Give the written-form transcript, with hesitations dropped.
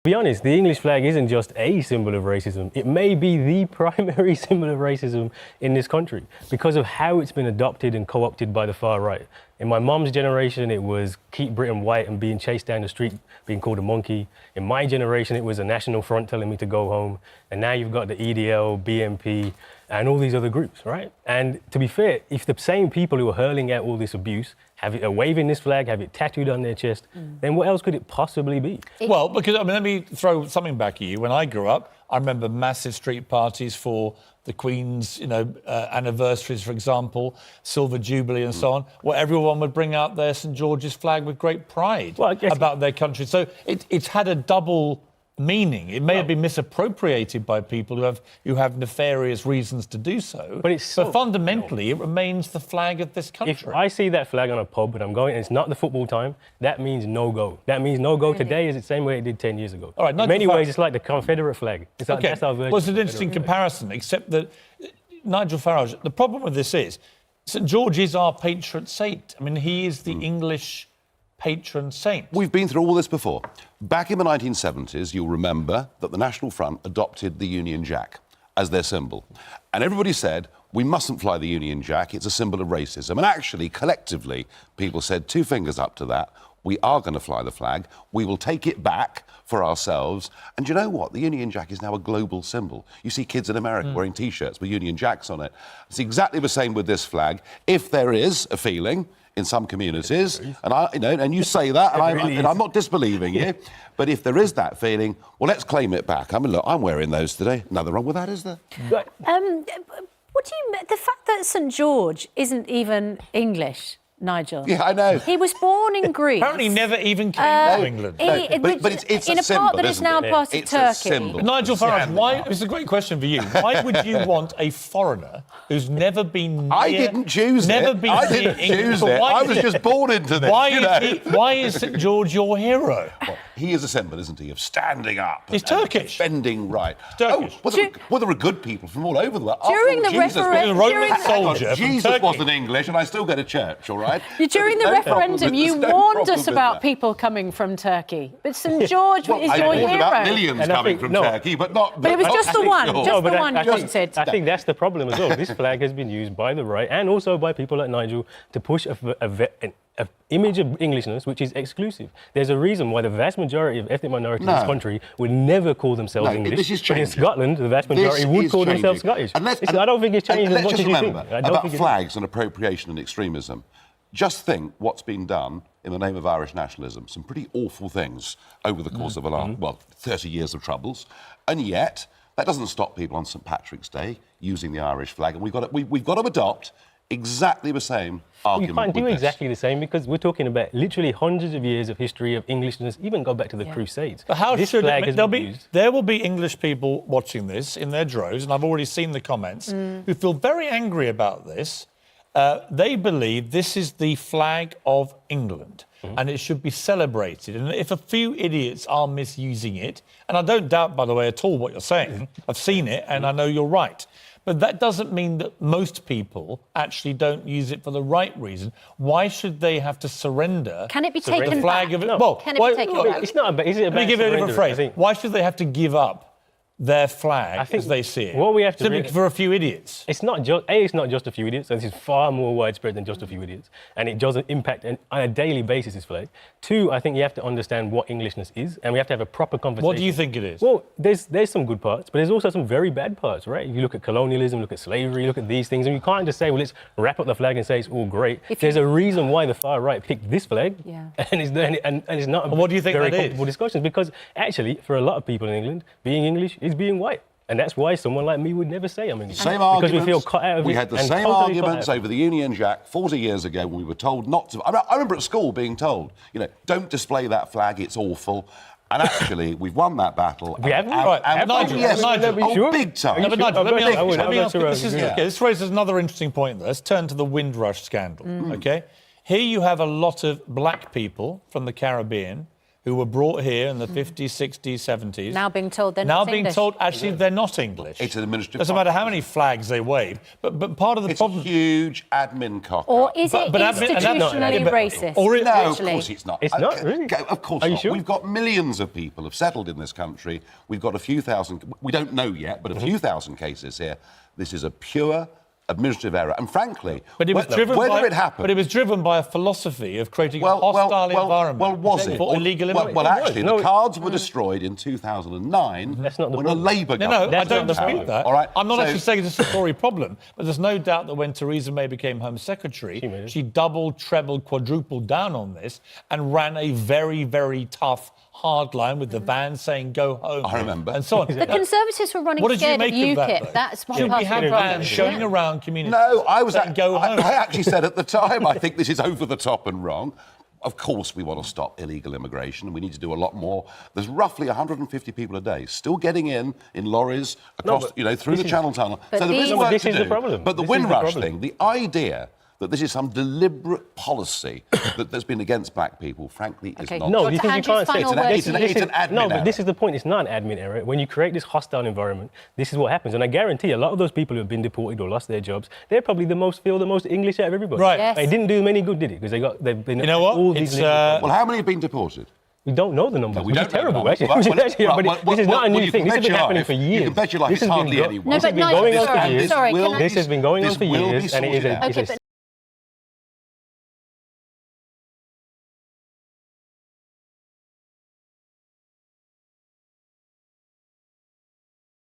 To be honest, the English flag isn't just a symbol of racism. It may be the primary symbol of racism in this country because of how it's been adopted and co-opted by the far right. In my mum's generation, it was keep Britain white and being chased down the street, being called a monkey. In my generation, it was a National Front telling me to go home. And now you've got the EDL, BNP, and all these other groups, right? And to be fair, if the same people who are hurling out all this abuse are waving this flag, have it tattooed on their chest, then what else could it possibly be? Well, because, let me throw something back at you. When I grew up, I remember massive street parties for the Queen's, anniversaries, for example, Silver Jubilee and so on, where everyone would bring out their St George's flag with great pride about their country. So it's had a double meaning. It may have been misappropriated by people who have nefarious reasons to do so. But fundamentally, it remains the flag of this country. If I see that flag on a pub and I'm going and it's not the football time, that means no go. That means no go today is the same way it did 10 years ago. All right, in many ways, it's like the Confederate flag. It's like, that's our version. Well, it's an interesting comparison, except that Nigel Farage, the problem with this is St George is our patron saint. I mean, he is the English patron saint. We've been through all this before. Back in the 1970s, you'll remember that the National Front adopted the Union Jack as their symbol. And everybody said, we mustn't fly the Union Jack, it's a symbol of racism. And actually, collectively, people said, two fingers up to that, we are going to fly the flag, we will take it back for ourselves. And you know what? The Union Jack is now a global symbol. You see kids in America wearing T-shirts with Union Jacks on it. It's exactly the same with this flag. If there is a feeling in some communities, and you say that, and I'm not disbelieving you, but if there is that feeling, well, let's claim it back. I mean, look, I'm wearing those today. Nothing wrong with that, is there? What do you... The fact that St George isn't even English, Nigel. Yeah, I know. He was born in Greece. Apparently never even came to England. But it's in a a symbol, part that is now part of it's a Turkey. symbol. Nigel Farage, why... It's a great question for you. Why would you want a foreigner who's never been near... I didn't choose never it. Been I near didn't England. choose So it. why I was just born into this. Why is St George your hero? Well, he is a symbol, isn't he, of standing up. He's Turkish. Defending right. Turkish. Well, there are good people from all over the world. During the referendum... Roman soldier Jesus wasn't English, and I still go to church, all right? During the referendum, you warned us about people coming from Turkey. But St George is your hero. About millions coming from Turkey, but not... But it was just the one, just the one you wanted. I think that's the problem as well. This flag has been used by the right and also by people like Nigel to push an image of Englishness which is exclusive. There's a reason why the vast majority of ethnic minorities in this country would never call themselves English. This is but in Scotland, the vast majority would call themselves Scottish. I don't think it's changed as much as you think. About flags and appropriation and extremism. Just think what's been done in the name of Irish nationalism. Some pretty awful things over the course of the last, 30 years of troubles. And yet, that doesn't stop people on St Patrick's Day using the Irish flag. And we've got to adopt exactly the same argument. You can't do exactly the same because we're talking about literally hundreds of years of history of Englishness, even go back to the Crusades. But how this should flag has been used. There will be English people watching this in their droves, and I've already seen the comments, who feel very angry about this. They believe this is the flag of England and it should be celebrated. And if a few idiots are misusing it, and I don't doubt, by the way, at all what you're saying, I've seen it and I know you're right, but that doesn't mean that most people actually don't use it for the right reason. Why should they have to surrender? Can it be the taken flag back? Of it? No. Well, Can it be taken back? It's not about... Is it about let me give it a different phrase. Why should they have to give up their flag as they see it? What we have to simply for a few idiots. It's not just it's not just a few idiots. This is far more widespread than just a few idiots, and it doesn't impact on a daily basis. This flag. Two, I think you have to understand what Englishness is, and we have to have a proper conversation. What do you think it is? Well, there's some good parts, but there's also some very bad parts, right? If you look at colonialism, look at slavery, look at these things, and you can't just say, well, let's wrap up the flag and say it's all great. There's a reason why the far right picked this flag, and it's not. And what do you think very that is? comfortable discussions because actually, for a lot of people in England, being English is being white. And that's why someone like me would never say I'm English. Same because arguments. we feel cut out of it. We had the same arguments over the Union Jack 40 years ago when we were told not to. I remember at school being told, don't display that flag, it's awful. And actually, we've won that battle. We haven't? Nigel, big time. No, but Nigel, let me ask you, this this raises another interesting point. Let's turn to the Windrush scandal, OK? Here you have a lot of black people from the Caribbean who were brought here in the 50s, 60s, 70s. Now being told they're now not being English. told actually they're not English. It's an administrative. Doesn't matter how many flags they wave. But part of the It's problem. a huge admin cock. Or is it But admin- and that's not- institutionally but- racist? or it- No, of actually? course it's not. It's not, really? Of course Are you not. sure? We've got millions of people have settled in this country. We've got a few thousand. We don't know yet, but a few thousand cases here. This is a pure administrative error, and frankly, But it was driven whether by, it happened. But it was driven by a philosophy of creating a hostile environment. Well, was it? For illegal immigration. Well, actually, No, the cards were destroyed in 2009 That's not the when a problem. Labour No, government. I That's don't not the dispute problem. that. All right, I'm not so- actually saying it's a Tory problem, but there's no doubt that when Theresa May became Home Secretary, she doubled, trebled, quadrupled down on this and ran a very, very tough, hard line with the van saying go home. I remember. And so on. The Conservatives were running What did you scared of make of that, UKIP. though? That's one Should part we of have the problem. vans showing Yeah. around communities? No, I was. saying go home. I actually said at the time, I think this is over the top and wrong. Of course, we want to stop illegal immigration, and we need to do a lot more. There's roughly 150 people a day still getting in lorries across, but through the this Channel Tunnel. But So there is these- work This to is do. the problem. But the This is the Windrush problem. thing, the idea that this is some deliberate policy that's been against black people, frankly, is Okay. not. No, Dr. you think you Andrews, can't say final It's an- word. it's an- it's an admin No, but error. this is the point. It's not an admin error. When you create this hostile environment, this is what happens. And I guarantee a lot of those people who have been deported or lost their jobs, they're probably feel the most English out of everybody. Right. Yes. It didn't do them any good, did it? Because they've been. You know what? All these It's, little- Well, how many have been deported? we don't know the numbers, We which don't is know the terrible, numbers. actually. Well, Which is well, actually- well, but well, this is not a well, new you thing. can This has bet been your happening life. for years. You can bet your life This it's has been hardly go- anyone. No, This has but been going on Nigel, for years. sorry, can I- This has been going on for This will years, be and it is sorted a. out. it's a Okay, but